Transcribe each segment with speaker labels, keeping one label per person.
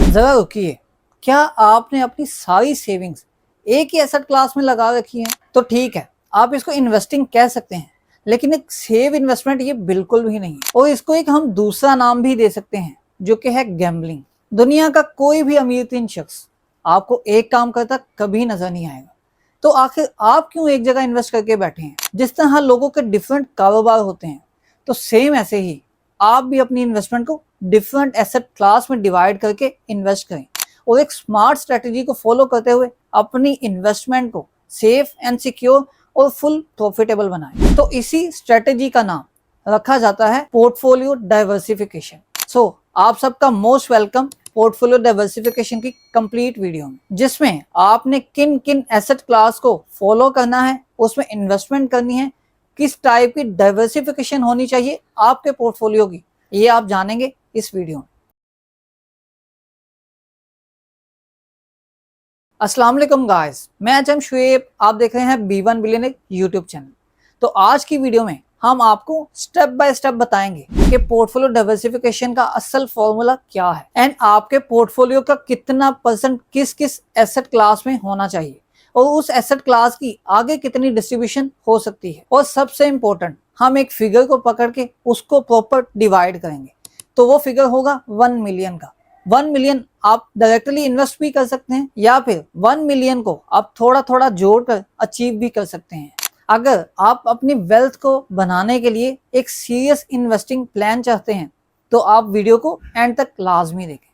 Speaker 1: जरा रुकिए, क्या आपने अपनी सारी सेविंग्स एक ही एसेट क्लास में लगा रखी है? तो ठीक है, आप इसको इन्वेस्टिंग कह सकते हैं, लेकिन एक सेव इन्वेस्टमेंट ये बिल्कुल भी नहीं है। और इसको एक हम दूसरा नाम भी दे सकते हैं, जो कि है गैम्बलिंग। दुनिया का कोई भी अमीर तीन शख्स आपको एक काम करता कभी नजर नहीं आएगा। तो आखिर आप क्यों एक जगह इन्वेस्ट करके बैठे हैं? जिस तरह लोगों के डिफरेंट कारोबार होते हैं, तो सेम ऐसे ही आप भी अपनी इन्वेस्टमेंट को डिफरेंट एसेट क्लास में डिवाइड करके इन्वेस्ट करें और एक स्मार्ट स्ट्रेटेजी को फॉलो करते हुए अपनी इन्वेस्टमेंट को सेफ एंड सिक्योर और फुल प्रॉफिटेबल बनाएं। तो इसी स्ट्रेटेजी का नाम रखा जाता है पोर्टफोलियो डाइवर्सिफिकेशन। सो आप सबका मोस्ट वेलकम पोर्टफोलियो डाइवर्सिफिकेशन की कंप्लीट वीडियो में, जिसमें आपने किन किन एसेट क्लास को फॉलो करना है, उसमें इन्वेस्टमेंट करनी है, किस टाइप की डाइवर्सिफिकेशन होनी चाहिए आपके पोर्टफोलियो की, ये आप जानेंगे इस वीडियो में। अस्सलाम वालेकुम गाइस, मैं अजम शुएब, आप देख रहे हैं B1 बिलियनर यूट्यूब चैनल। तो आज की वीडियो में हम आपको स्टेप बाय स्टेप बताएंगे कि पोर्टफोलियो डाइवर्सिफिकेशन का असल फॉर्मूला क्या है एंड आपके पोर्टफोलियो का कितना परसेंट किस किस एसेट क्लास में होना चाहिए और उस एसेट क्लास की आगे कितनी डिस्ट्रीब्यूशन हो सकती है। और सबसे इंपॉर्टेंट, हम एक फिगर को पकड़ के उसको प्रॉपर डिवाइड करेंगे, तो वो फिगर होगा 1 मिलियन का। 1 मिलियन आप डायरेक्टली इन्वेस्ट भी कर सकते हैं या फिर 1 मिलियन को आप थोड़ा थोड़ा जोड़कर अचीव भी कर सकते हैं। अगर आप अपनी वेल्थ को बनाने के लिए एक सीरियस इन्वेस्टिंग प्लान चाहते हैं, तो आप वीडियो को एंड तक लाजमी देखें।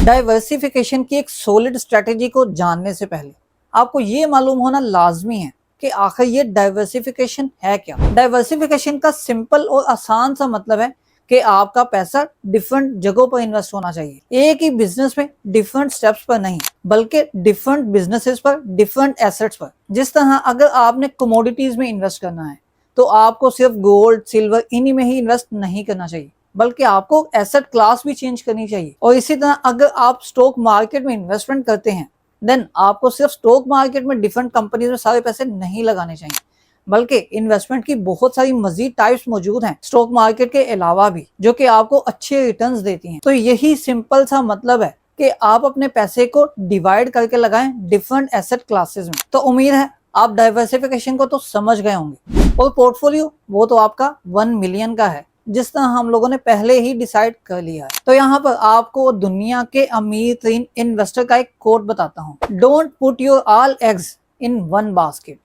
Speaker 1: डाइवर्सिफिकेशन की एक सॉलिड स्ट्रेटेजी को जानने से पहले आपको ये मालूम होना लाजमी है कि आखिर ये डाइवर्सिफिकेशन है क्या। डाइवर्सिफिकेशन का सिंपल और आसान सा मतलब है कि आपका पैसा डिफरेंट जगहों पर इन्वेस्ट होना चाहिए। एक ही बिजनेस में डिफरेंट स्टेप्स पर नहीं, बल्कि डिफरेंट बिजनेसेस पर, डिफरेंट एसेट्स पर। जिस तरह अगर आपने कमोडिटीज में इन्वेस्ट करना है, तो आपको सिर्फ गोल्ड सिल्वर इन्हीं में ही इन्वेस्ट नहीं करना चाहिए, बल्कि आपको एसेट क्लास भी चेंज करनी चाहिए। और इसी तरह अगर आप स्टॉक मार्केट में इन्वेस्टमेंट करते हैं, देन आपको सिर्फ स्टॉक मार्केट में डिफरेंट कंपनीज में सारे पैसे नहीं लगाने चाहिए, बल्कि इन्वेस्टमेंट की बहुत सारी मजीद टाइप्स मौजूद हैं स्टॉक मार्केट के अलावा भी, जो कि आपको अच्छे रिटर्न्स देती हैं। तो यही सिंपल सा मतलब है कि आप अपने पैसे को डिवाइड करके लगाएं डिफरेंट एसेट क्लासेस में। तो उम्मीद है आप डाइवर्सिफिकेशन को तो समझ गए होंगे। और पोर्टफोलियो वो तो आपका 1 मिलियन का है, जिस तरह हम लोगों ने पहले ही डिसाइड कर लिया है। तो यहाँ पर आपको दुनिया के अमीर तरीन इन्वेस्टर का एक कोट बताता हूँ, don't put your all eggs in one basket.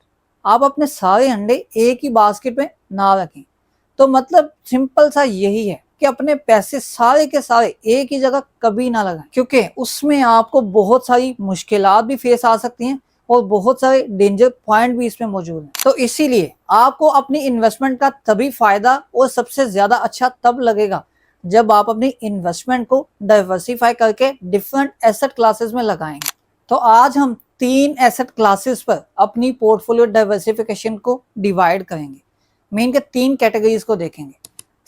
Speaker 1: आप अपने सारे अंडे एक ही बास्केट में ना रखें। तो मतलब सिंपल सा यही है कि अपने पैसे सारे के सारे एक ही जगह कभी ना लगाएं, क्योंकि उसमें आपको बहुत सारी मुश्किलात भी फेस आ सकती हैं और बहुत सारे डेंजर पॉइंट भी इसमें मौजूद हैं। तो इसीलिए आपको अपनी इन्वेस्टमेंट का तभी फायदा और सबसे ज्यादा अच्छा तब लगेगा जब आप अपनी इन्वेस्टमेंट को डाइवर्सिफाई करके डिफरेंट एसेट क्लासेस में लगाएंगे। तो आज हम 3 एसेट क्लासेस पर अपनी पोर्टफोलियो डाइवर्सिफिकेशन को डिवाइड करेंगे। मेन के 3 कैटेगरीज को देखेंगे।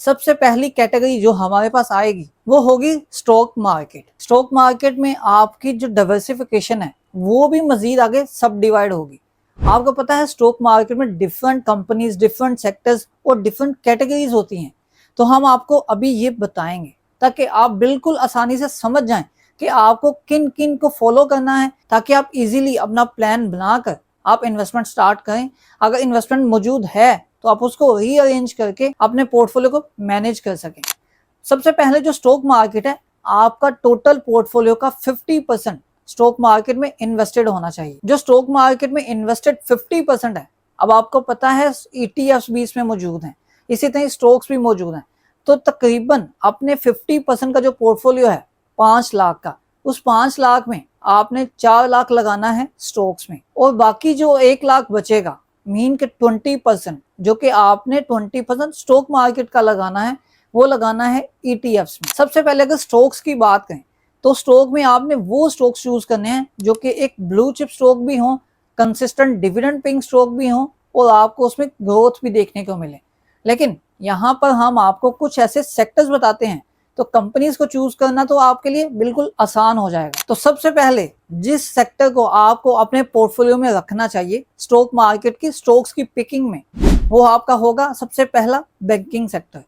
Speaker 1: सबसे पहली कैटेगरी जो हमारे पास आएगी वो होगी स्टॉक मार्केट। स्टॉक मार्केट में आपकी जो डाइवर्सिफिकेशन है वो भी मजीद आगे सब डिवाइड होगी। आपको पता है स्टॉक मार्केट में डिफरेंट कंपनीज, डिफरेंट सेक्टर्स और डिफरेंट कैटेगरीज होती हैं। तो हम आपको अभी ये बताएंगे ताकि आप बिल्कुल आसानी से समझ जाएं कि आपको किन किन को फॉलो करना है, ताकि आप इजीली अपना प्लान बनाकर आप इन्वेस्टमेंट स्टार्ट करें। अगर इन्वेस्टमेंट मौजूद है तो आप उसको रीअरेंज करके अपने पोर्टफोलियो को मैनेज कर सकें। सबसे पहले जो स्टॉक मार्केट है, आपका टोटल पोर्टफोलियो का 50% स्टॉक मार्केट में इन्वेस्टेड होना चाहिए। जो स्टॉक मार्केट में इन्वेस्टेड 50% है, अब आपको पता है ETFs भी इसमें मौजूद हैं, इसी तरह स्टॉक्स भी मौजूद हैं। तो तकरीबन अपने 50% का जो पोर्टफोलियो है 5 लाख का, उस 5 लाख में आपने 4 लाख लगाना है स्टॉक्स में, और बाकी जो 1 लाख बचेगा मीन के 20%, जो कि आपने 20% स्टॉक मार्केट का लगाना है, वो लगाना है ETFs में। सबसे पहले अगर स्टॉक्स की बात करें तो स्टॉक में आपने वो स्टॉक्स चूज करने हैं जो कि एक ब्लू चिप स्टॉक भी हो, कंसिस्टेंट डिविडेंड पेइंग स्टॉक भी हो और आपको उसमें ग्रोथ भी देखने को मिले। लेकिन यहाँ पर हम आपको कुछ ऐसे सेक्टर्स बताते हैं तो कंपनीज को चूज करना तो आपके लिए बिल्कुल आसान हो जाएगा। तो सबसे पहले जिस सेक्टर को आपको अपने पोर्टफोलियो में रखना चाहिए स्टॉक मार्केट की स्टॉक्स की पिकिंग में, वो आपका होगा सबसे पहला बैंकिंग सेक्टर।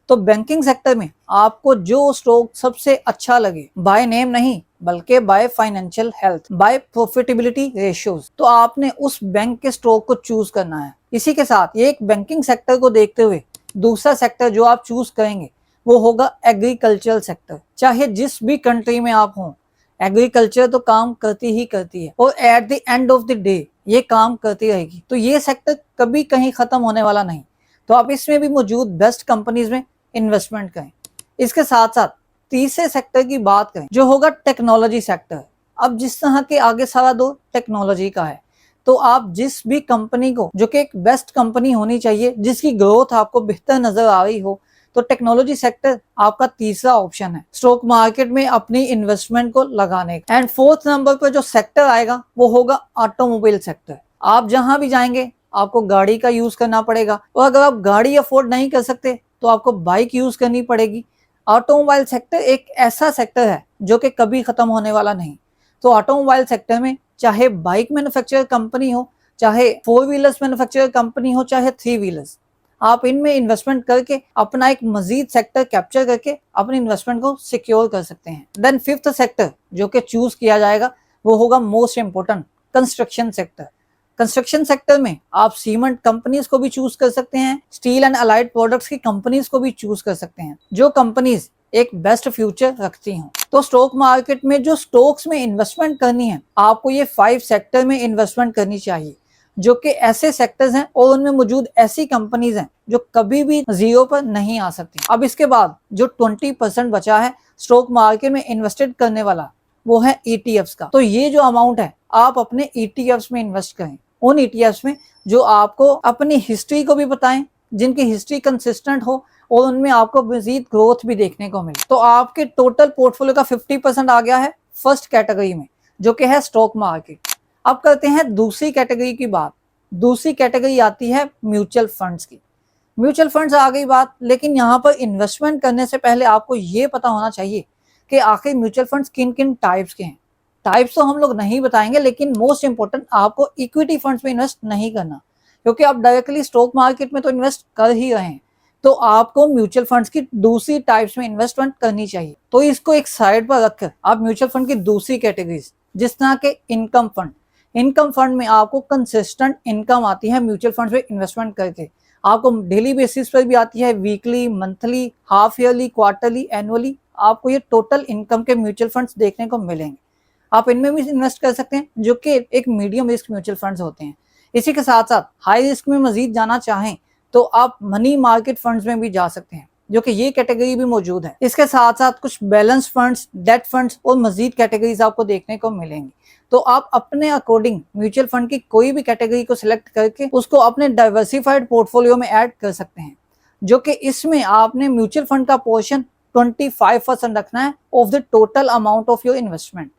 Speaker 1: तो बैंकिंग सेक्टर में आपको जो स्टॉक सबसे अच्छा लगे, बाय नेम नहीं बल्कि by financial health, by profitability ratios, तो आपने उस बैंक के स्टॉक को चूज करना है। इसी के साथ एक बैंकिंग सेक्टर को देखते हुए दूसरा सेक्टर जो आप चूज करेंगे वो होगा एग्रीकल्चरल सेक्टर। चाहे जिस भी कंट्री में आप हों, एग्रीकल्चर तो काम करती ही करती है और at the end of the day ये काम करती रहेगी। तो ये सेक्टर कभी कहीं खत्म होने वाला नहीं। तो आप इसमें भी मौजूद बेस्ट कंपनीज में इन्वेस्टमेंट करें। इसके साथ साथ तीसरे सेक्टर की बात करें जो होगा टेक्नोलॉजी सेक्टर। अब जिस तरह के आगे सारा दौर टेक्नोलॉजी का है, तो आप जिस भी कंपनी को जो कि एक बेस्ट कंपनी होनी चाहिए जिसकी ग्रोथ आपको बेहतर नजर आ रही हो, तो टेक्नोलॉजी सेक्टर आपका तीसरा ऑप्शन है स्टॉक मार्केट में अपनी इन्वेस्टमेंट को लगाने का। एंड फोर्थ नंबर पर जो सेक्टर आएगा वो होगा ऑटोमोबाइल सेक्टर। आप जहां भी जाएंगे आपको गाड़ी का यूज करना पड़ेगा, और अगर आप गाड़ी अफोर्ड नहीं कर सकते तो आपको बाइक यूज करनी पड़ेगी। ऑटोमोबाइल सेक्टर एक ऐसा सेक्टर है जो कि कभी खत्म होने वाला नहीं। तो ऑटोमोबाइल सेक्टर में चाहे बाइक मैन्युफैक्चरर कंपनी हो, चाहे 4 व्हीलर्स मैन्युफैक्चरर कंपनी हो, चाहे 3 व्हीलर्स, आप इनमें इन्वेस्टमेंट करके अपना एक मजीद सेक्टर कैप्चर करके अपनी इन्वेस्टमेंट को सिक्योर कर सकते हैं। देन फिफ्थ सेक्टर जो कि चूज किया जाएगा वो होगा most important construction sector. Construction sector में आप सीमेंट कंपनीज को भी चूज कर सकते हैं, स्टील एंड अलाइड प्रोडक्ट्स की कंपनीज को भी चूज कर सकते हैं, जो कंपनीज एक बेस्ट फ्यूचर रखती हूँ। तो स्टॉक मार्केट में जो स्टॉक्स में इन्वेस्टमेंट करनी है आपको ये 5 सेक्टर में इन्वेस्टमेंट करनी चाहिए, जो कि ऐसे सेक्टर्स हैं और उनमें मौजूद ऐसी कंपनीज हैं जो कभी भी जीरो पर नहीं आ सकती। अब इसके बाद जो 20% बचा है स्टॉक मार्केट में इन्वेस्टेड करने वाला, वो है ETFs का। तो ये जो अमाउंट है आप अपने ETFs में इन्वेस्ट करें, उन ETFs में जो आपको अपनी हिस्ट्री को भी बताएं, जिनकी हिस्ट्री कंसिस्टेंट हो और उनमें आपको मजीद ग्रोथ भी देखने को मिले। तो आपके टोटल पोर्टफोलियो का 50% आ गया है फर्स्ट कैटेगरी में, जो कि है स्टॉक मार्केट। अब करते हैं दूसरी कैटेगरी की बात। दूसरी कैटेगरी आती है म्यूचुअल फंड्स की। म्यूचुअल फंड्स आ गई बात, लेकिन यहाँ पर इन्वेस्टमेंट करने से पहले आपको ये पता होना चाहिए कि आखिर म्यूचुअल फंड्स किन किन टाइप्स के हैं। टाइप्स तो हम लोग नहीं बताएंगे, लेकिन मोस्ट इंपोर्टेंट आपको इक्विटी फंड्स में इन्वेस्ट नहीं करना, क्योंकि आप डायरेक्टली स्टॉक मार्केट में तो इन्वेस्ट कर ही रहे हैं। तो आपको म्यूचुअल फंड्स की दूसरी टाइप्स में इन्वेस्टमेंट करनी चाहिए। तो इसको एक साइड पर रखकर आप म्यूचुअल फंड की दूसरी कैटेगरीज जिस तरह के इनकम फंड में आपको कंसिस्टेंट इनकम आती है म्यूचुअल फंड में इन्वेस्टमेंट करके। आपको डेली बेसिस पर भी आती है, weekly, monthly, half yearly, quarterly, annually, आपको ये टोटल इनकम के म्यूचुअल फंड्स देखने को मिलेंगे। आप इनमें भी इन्वेस्ट कर सकते हैं, जो कि एक मीडियम रिस्क म्यूचुअल फंड्स होते हैं। इसी के साथ साथ हाई रिस्क में मजीद जाना चाहें तो आप मनी मार्केट फंड्स में भी जा सकते हैं, जो कि ये कैटेगरी भी मौजूद है। इसके साथ साथ कुछ बैलेंस फंड्स, डेट फंड्स और मजीद कैटेगरीज आपको देखने को मिलेंगी। तो आप अपने अकॉर्डिंग म्यूचुअल फंड की कोई भी कैटेगरी को सिलेक्ट करके उसको अपने डाइवर्सिफाइड पोर्टफोलियो में ऐड कर सकते हैं, जो कि इसमें आपने म्यूचुअल फंड का पोर्शन 25% रखना है of the total amount of your investment.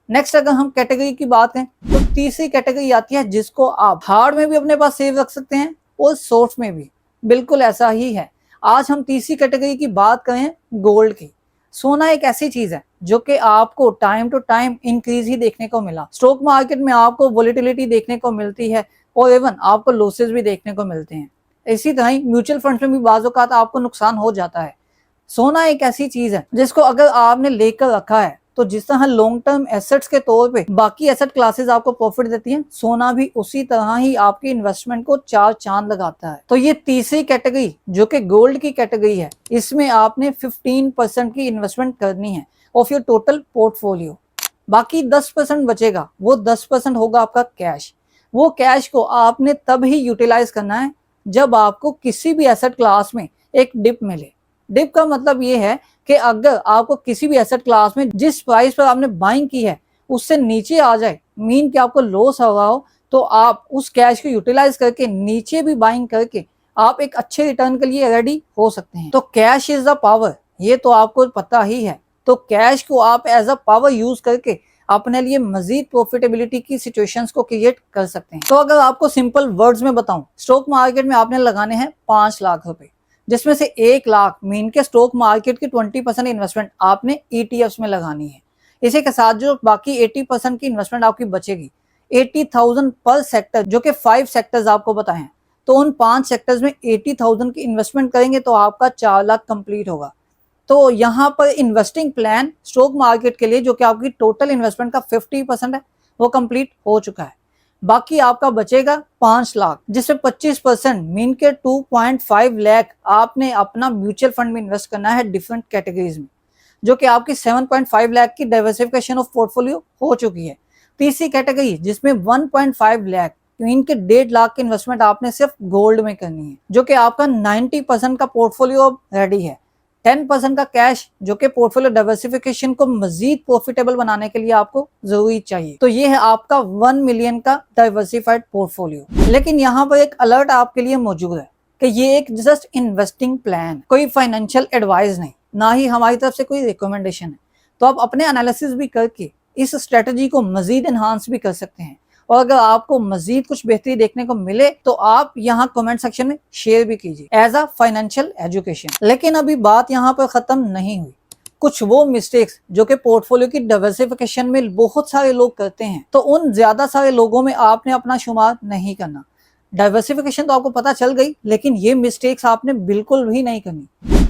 Speaker 1: Next अगर हम कैटेगरी की बात करें तो तीसरी कैटेगरी आती है जिसको आप हार्ड में भी अपने पास सेव रख सकते हैं और सॉफ्ट में भी, बिल्कुल ऐसा ही है। आज हम तीसरी कैटेगरी की बात करें गोल्ड की। सोना एक ऐसी चीज है जो कि आपको टाइम टू टाइम इंक्रीज ही देखने को मिला। स्टॉक मार्केट में आपको वोलेटिलिटी देखने को मिलती है और इवन आपको लॉसेस भी देखने को मिलते हैं। इसी तरह ही म्यूचुअल फंड में भी बाज़ औक़ात आपको नुकसान हो जाता है। सोना एक ऐसी चीज है जिसको अगर आपने लेकर रखा है तो जिस तरह लॉन्ग टर्म एसेट्स के तौर पे बाकी एसेट क्लासेस आपको प्रॉफिट देती हैं, सोना भी उसी तरह ही आपकी इन्वेस्टमेंट को 4 चांद लगाता है। तो ये तीसरी कैटेगरी जो कि गोल्ड की कैटेगरी है, इसमें आपने 15% की इन्वेस्टमेंट करनी है ऑफ योर टोटल पोर्टफोलियो। बाकी 10% बचेगा, वो 10% होगा आपका कैश। वो कैश को आपने तब ही यूटिलाइज करना है जब आपको किसी भी एसेट क्लास में एक डिप मिले। डिप का मतलब ये है कि अगर आपको किसी भी एसेट क्लास में जिस प्राइस पर आपने बाइंग की है उससे नीचे आ जाए, मीन कि आपको लॉस हो रहा हो, तो आप उस कैश को यूटिलाइज करके नीचे भी बाइंग करके आप एक अच्छे रिटर्न के लिए रेडी हो सकते हैं। तो कैश इज द पावर, ये तो आपको पता ही है। तो कैश को आप एज अ पावर यूज करके अपने लिए मजीद प्रॉफिटेबिलिटी की सिचुएशंस को क्रिएट कर सकते हैं। तो अगर आपको सिंपल वर्ड्स में बताऊं, स्टॉक मार्केट में आपने लगाने हैं 5 लाख रुपए, जिसमें से 1 लाख मीन के स्टॉक मार्केट की 20% इन्वेस्टमेंट आपने ETFs में लगानी है। इसी के साथ जो बाकी 80% की इन्वेस्टमेंट आपकी बचेगी, 80,000 पर सेक्टर, जो कि 5 सेक्टर्स आपको बताएं, तो उन 5 सेक्टर्स में 80,000 की इन्वेस्टमेंट करेंगे तो आपका 4 लाख कंप्लीट होगा। तो यहाँ पर इन्वेस्टिंग प्लान स्टॉक मार्केट के लिए, जो कि आपकी टोटल इन्वेस्टमेंट का 50% है, वो कंप्लीट हो चुका है। बाकी आपका बचेगा 5 लाख, जिसमें 25% मीन के 2.5 लाख आपने अपना म्यूचुअल फंड में इन्वेस्ट करना है डिफरेंट कैटेगरीज में, जो कि आपकी 7.5 लाख की डाइवर्सिफिकेशन ऑफ पोर्टफोलियो हो चुकी है। तीसरी कैटेगरी जिसमें 1.5 लाख मीन के 1.5 लाख की इन्वेस्टमेंट आपने सिर्फ गोल्ड में करनी है, जो कि आपका 90% का पोर्टफोलियो रेडी है। 10% का कैश, जो कि पोर्टफोलियो डाइवर्सिफिकेशन को मजीद प्रॉफिटेबल बनाने के लिए आपको जरूरी चाहिए। तो ये है आपका 1 मिलियन का डाइवर्सिफाइड पोर्टफोलियो। लेकिन यहाँ पर एक अलर्ट आपके लिए मौजूद है कि ये एक जस्ट इन्वेस्टिंग प्लान, कोई फाइनेंशियल एडवाइस नहीं, ना ही हमारी तरफ से कोई रिकमेंडेशन है। तो आप अपने एनालिसिस भी करके इस स्ट्रेटजी को मजीद एनहांस भी कर सकते हैं। और अगर आपको मजीद कुछ बेहतरी देखने को मिले तो आप यहाँ कमेंट सेक्शन में शेयर भी कीजिए एज अ फाइनेंशियल एजुकेशन। लेकिन अभी बात यहाँ पर खत्म नहीं हुई। कुछ वो मिस्टेक्स जो कि पोर्टफोलियो की डाइवर्सिफिकेशन में बहुत सारे लोग करते हैं, तो उन ज्यादा सारे लोगों में आपने अपना शुमार नहीं करना। डाइवर्सिफिकेशन तो आपको पता चल गई, लेकिन ये मिस्टेक्स आपने बिल्कुल भी नहीं करनी,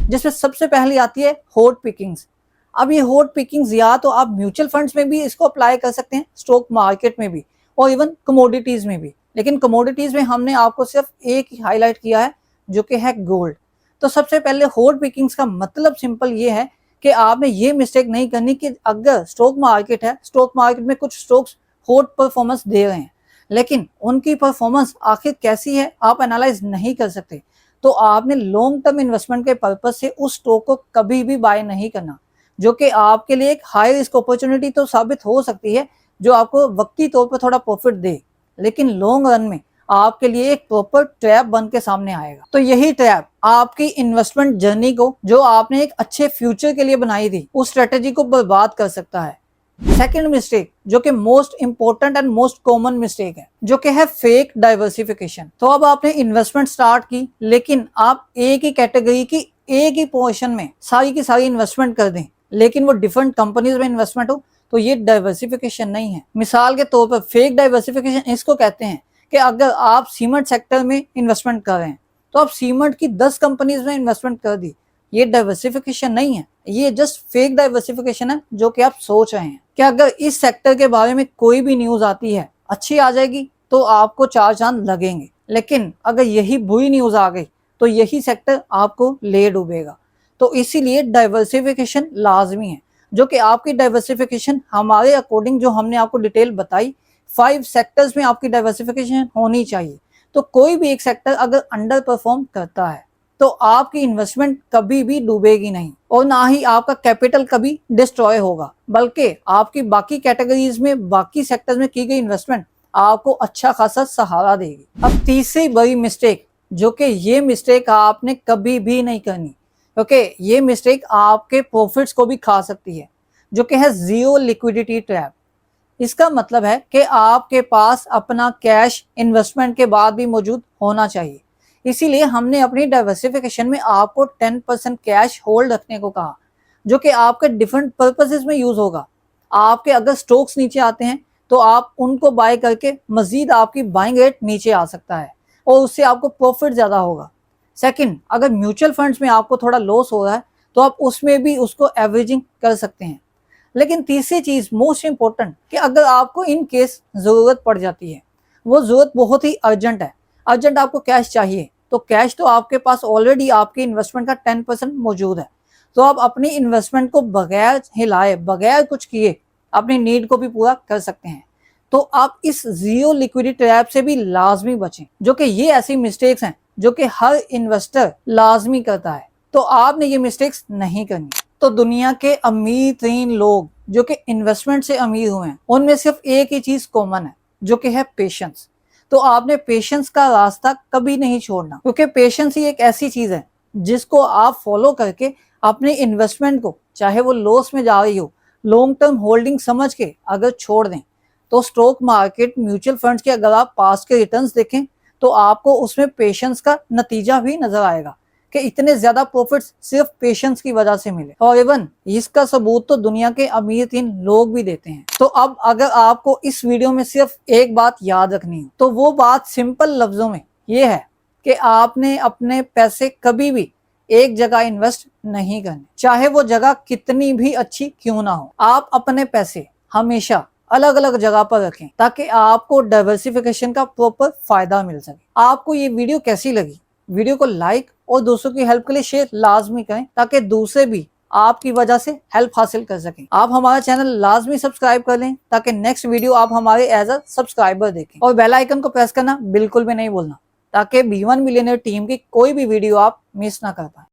Speaker 1: जिसमें सबसे पहले आती है हॉट पिकिंग्स। अब ये हॉट पिकिंग्स या तो आप म्यूचुअल फंड्स में भी इसको अप्लाई कर सकते हैं, स्टॉक मार्केट में भी, और इवन कमोडिटीज में भी। लेकिन कमोडिटीज में हमने आपको सिर्फ एक ही हाईलाइट किया है, जो कि है गोल्ड। तो सबसे पहले हॉट पिकिंग्स का मतलब सिंपल ये है कि आपने ये मिस्टेक नहीं करनी कि अगर स्टॉक मार्केट है, स्टॉक मार्केट में कुछ स्टॉक्स हॉट परफॉर्मेंस दे रहे हैं, लेकिन उनकी परफॉर्मेंस आखिर कैसी है आप एनालाइज नहीं कर सकते, तो आपने लॉन्ग टर्म इन्वेस्टमेंट के पर्पज से उस स्टॉक को कभी भी बाय नहीं करना, जो कि आपके लिए एक हाई रिस्क अपॉर्चुनिटी तो साबित हो सकती है, जो आपको वक्ती तौर पर थोड़ा प्रॉफिट दे, लेकिन लॉन्ग रन में आपके लिए एक प्रॉपर ट्रैप बन के सामने आएगा। तो यही ट्रैप आपकी इन्वेस्टमेंट जर्नी को, जो आपने एक अच्छे फ्यूचर के लिए बनाई थी, उस स्ट्रेटेजी को बर्बाद कर सकता है। सेकंड मिस्टेक, जो कि most important and most common mistake है, जो कि है फेक डाइवर्सिफिकेशन। तो अब आपने इन्वेस्टमेंट स्टार्ट की, लेकिन आप एक ही कैटेगरी की एक ही पोर्शन में सारी की सारी इन्वेस्टमेंट कर दें, लेकिन वो डिफरेंट कंपनीज में इन्वेस्टमेंट हो, तो ये डाइवर्सिफिकेशन नहीं है। मिसाल के तौर पर फेक डाइवर्सिफिकेशन इसको कहते हैं कि अगर आप सीमेंट सेक्टर में इन्वेस्टमेंट कर रहे हैं, तो आप सीमेंट की 10 कंपनीज में इन्वेस्टमेंट कर दी, ये डाइवर्सिफिकेशन नहीं है, ये जस्ट फेक डाइवर्सिफिकेशन है, जो कि आप सोच रहे हैं कि अगर इस सेक्टर के बारे में कोई भी न्यूज आती है, अच्छी आ जाएगी तो आपको 4 चांद लगेंगे, लेकिन अगर यही बुरी न्यूज आ गई तो यही सेक्टर आपको ले डूबेगा। तो इसीलिए डाइवर्सिफिकेशन लाजमी है, जो कि आपकी डाइवर्सिफिकेशन हमारे अकॉर्डिंग, जो हमने आपको डिटेल बताई, 5 सेक्टर्स में आपकी डाइवर्सिफिकेशन होनी चाहिए। तो कोई भी एक सेक्टर अगर अंडर परफॉर्म करता है तो आपकी इन्वेस्टमेंट कभी भी डूबेगी नहीं, और ना ही आपका कैपिटल कभी डिस्ट्रॉय होगा, बल्कि आपकी बाकी कैटेगरीज में, बाकी सेक्टर्स में की गई इन्वेस्टमेंट आपको अच्छा खासा सहारा देगी। अब तीसरी बड़ी मिस्टेक, जो कि ये मिस्टेक आपने कभी भी नहीं करनी, क्योंकि ये मिस्टेक आपके प्रॉफिट्स को भी खा सकती है, जो कि है जीरो लिक्विडिटी ट्रैप। इसका मतलब है कि आपके पास अपना कैश इन्वेस्टमेंट के बाद भी मौजूद होना चाहिए। इसीलिए हमने अपनी डाइवर्सिफिकेशन में आपको 10% कैश होल्ड रखने को कहा, जो कि आपके डिफरेंट पर्पसेस में यूज होगा। आपके अगर स्टॉक्स नीचे आते हैं तो आप उनको बाय करके मजीद आपकी बाइंग रेट नीचे आ सकता है, और उससे आपको प्रॉफिट ज्यादा होगा। सेकंड, अगर म्यूचुअल फंड्स में आपको थोड़ा लॉस हो रहा है तो आप उसमें भी उसको एवरेजिंग कर सकते हैं। लेकिन तीसरी चीज मोस्ट इंपॉर्टेंट, कि अगर आपको इन केस जरूरत पड़ जाती है, वो जरूरत बहुत ही अर्जेंट है, अर्जेंट आपको कैश चाहिए, तो कैश तो आपके पास ऑलरेडी आपके इन्वेस्टमेंट का 10% मौजूद है, तो आप अपनी इन्वेस्टमेंट को बगैर हिलाए, बगैर कुछ किए अपनी नीड को भी पूरा कर सकते हैं। तो आप इस जीरो लिक्विडिटी ट्रैप से भी लाजमी बचें, जो कि ये ऐसी मिस्टेक्स हैं जो कि हर इन्वेस्टर लाजमी करता है, तो आपने ये मिस्टेक्स नहीं करनी। तो दुनिया के अमीर तरीन लोग जो कि इन्वेस्टमेंट से अमीर हुए हैं, उनमें सिर्फ एक ही चीज कॉमन है, जो कि है पेशेंस। तो आपने पेशेंस का रास्ता कभी नहीं छोड़ना, क्योंकि पेशेंस ही एक ऐसी चीज है जिसको आप फॉलो करके अपने इन्वेस्टमेंट को, चाहे वो लॉस में जा रही हो, लॉन्ग टर्म होल्डिंग समझ के अगर छोड़ दें, तो स्टॉक मार्केट, म्यूचुअल फंड्स के अगर आप पास्ट के रिटर्न्स देखें तो आपको उसमें पेशेंस का नतीजा भी नजर आएगा। कि इतने ज्यादा प्रॉफिट्स सिर्फ पेशेंस की वजह से मिले, और इवन इसका सबूत तो दुनिया के अमीर 3 लोग भी देते हैं। तो अब अगर आपको इस वीडियो में सिर्फ एक बात याद रखनी हो तो वो बात सिंपल लफ्जों में ये है कि आपने अपने पैसे कभी भी एक जगह इन्वेस्ट नहीं करने, चाहे वो जगह कितनी भी अच्छी क्यों ना हो। आप अपने पैसे हमेशा अलग अलग जगह पर रखें ताकि आपको डाइवर्सिफिकेशन का प्रॉपर फायदा मिल सके। आपको ये वीडियो कैसी लगी? वीडियो को लाइक और दूसरों की हेल्प के लिए शेयर लाजमी करें ताकि दूसरे भी आपकी वजह से हेल्प हासिल कर सकें। आप हमारा चैनल लाजमी सब्सक्राइब कर लें ताकि नेक्स्ट वीडियो आप हमारे एज अ सब्सक्राइबर देखें, और बेल आइकन को प्रेस करना बिल्कुल भी नहीं भूलना ताकि B1 मिलियनेयर टीम की कोई भी वीडियो आप मिस ना कर पाए।